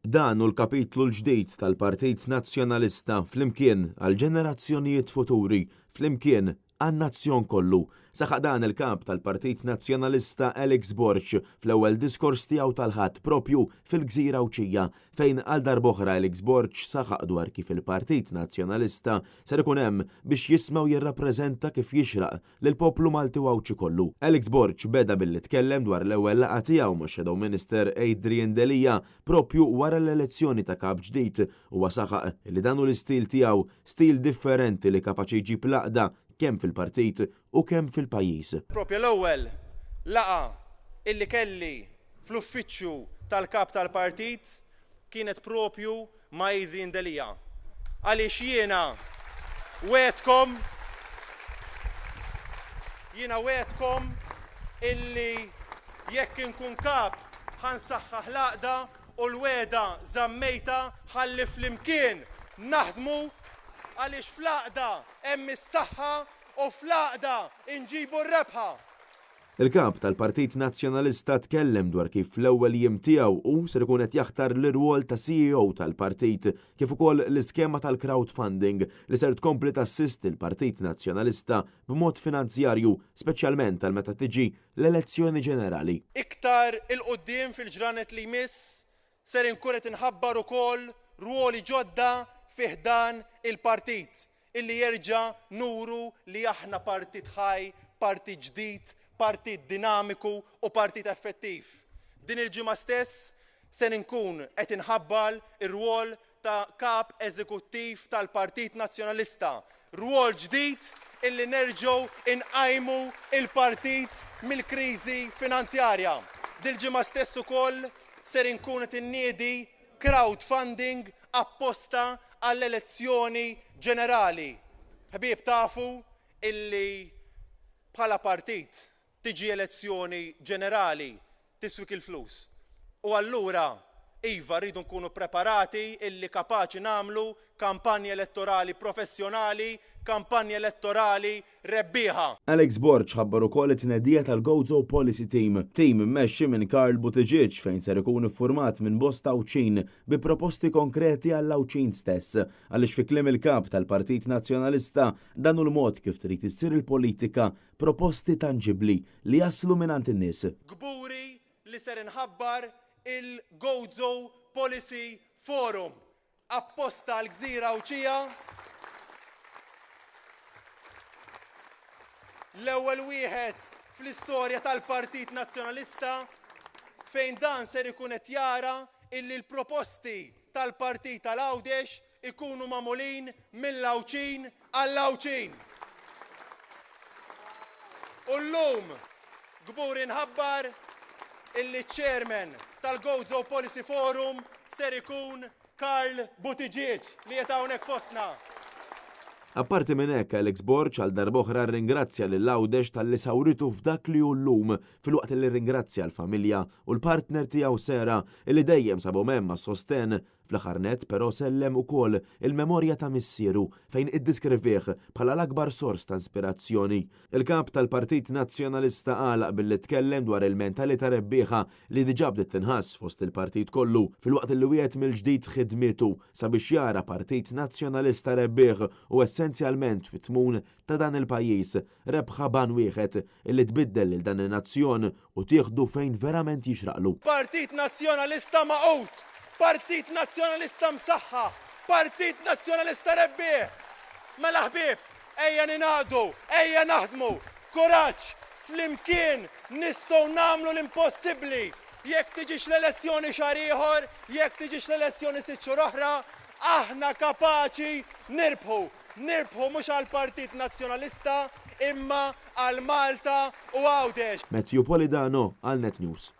Dan hu l-kapitlu l-ġdid tal-Partit Nazzjonalista flimkien għal ġenerazzjonijiet futuri, flimkien għan-nazzjon kollu. Saħaq dan il-kap tal-Partit Nazzjonalista Alex Borch fl-ewwel diskors tiegħu tal-ħadd propju fil-Gżira Awċija fejn għal darb'oħra Alex Borch saħaq dwar kif il-Partit Nazzjonalista ser ikun hemm biex jismgħu jirrappreżenta kif jixraq lill-poplu Malti u Awċi kollu. Alex Borch beda billi tkellem dwar l-ewwel laqgħa tiegħu ma' Shadow Minister Adrian Delija propju wara l-elezzjoni ta' kap ġdid u saħaq li dan hu l-istil tiegħu stil differenti li kapaċi jġib laqda kemm fil-partit u kemm fil-pajjiż. Propju l-ewwel laqa illi kelli fl-uffiċċju tal-kap tal-partit kienet propju ma' Adrian Delija. Għaliex jiena wetkom illi jekk inkun kap ħansaħħaħ laqda u l-weda żammejta ħalli flimkien naħdmu għaliex fl-għaqda hemm is-saħħa u fl-għaqda inġibu r-rebħa. Il-kap tal-Partit Nazzjonalista tkellem dwar kif fl-ewwel jiem tiegħu hu ser ikun qed jaħtar l-irwol ta' CEO tal-partit kif ukoll l-iskema tal-crowdfunding li ser tkompli tassisti l-Partit Nazzjonalista b'mod finanzjarju speċjalment għal meta tiġi l-elezzjoni ġenerali. Iktar il-qudiem fil-ġranet li jmiss ser inkun qed inħabbar ukoll ruoli ġodda fih dan il-partit illi jerġa' nuru li aħna partit ħaj, partit ġdid, partit dinamiku u partit effettiv. Din il-ġimgħa stess se nkun qed inħabbar ir-rwol ta' kap eżekuttiv tal-Partit Nazzjonalista. Rwol ġdid illi nerġgħu inqajmu il-partit mill-kriżi finanzjarja. Dil-ġimgħa stess ukoll se nkun qed inniedi crowdfunding apposta għall-elezzjoni ġenerali. Ħbieb tafu illi bħala partit tiġi elezzjoni ġenerali tiswik il-flus. U allura iva rridu nkunu preparati illi kapaċi nagħmlu kampanja elettorali professjonali, kampanja elettorali rebbieħa. Alex Borch ħabbar ukoll it-tnedija tal-Gozo Policy Team mmexxi minn Karl Buttigieg fejn ser ikun iffurmat minn bosta Awċin bi proposti konkreti għall-Awċin stess għaliex fi kliem il-kap tal-Partit Nazzjonalista dan hu l-mod kif trid issir il-politika proposti tanġibbli li jaslu mingħand in-nies. Gburi li ser inħabbar il-Gozo Policy Forum apposta l-Gżira Awċija l-ewwel wieħed fl-istorja tal-Partit Nazzjonalista fejn dan ser ikun qed jara illi l-proposti tal-Partit tal-Għawdex ikunu magħmulin mill-Awċin għall-Awċin. U llum gbur inħabbar illi ċ-chairman tal-Gozo Policy Forum ser ikun Karl Buttigieg li qed hawnhekk fostna. Apparti minn hekk Alex Borch għal darb'oħra rringrazzja lil Għawdex tal-li sawritu f'dak li hu llum filwaqt li rringrazzja l-familja u l-partner tiegħu Sera li dejjem sabhom hemm mas-sosten fl-aħħar nett però sellem ukoll il-memorja ta' missieru fejn iddiskrivih bħala l-akbar sors ta' inspirazzjoni. Il-kap tal-Partit Nazzjonalista għalaq billi tkellem dwar il-mentalità rebbieħa li diġà bdiet tinħass fost il-partit kollu filwaqt li wieħed mill-ġdid ħidmietu sabiex jara Partit Nazzjonalista rebbieħ u essenzjalment fit-tmun ta' dan il-pajjiż rebħa ban wieħed illi tbiddel lil dan in-nazzjon u tieħdu fejn verament jixraqlu. Partit Nazzjonalista maqut! Partit Nazzjonalista msaħħa, Partit Nazzjonalista rebbieħ. Mela ħbieb, ejja ninaqdu, ejja naħdmu, kuraġġ, flimkien nistgħu nagħmlu l-impossibbli. Jekk tiġix l-elezzjoni xahar ieħor, jekk tiġix l-elezzjoni sitt xhur oħra, aħna kapaċi nirbħu mhux għall-Partit Nazzjonalista imma għal Malta u Għawdex. Matthew Polidano għal Net News.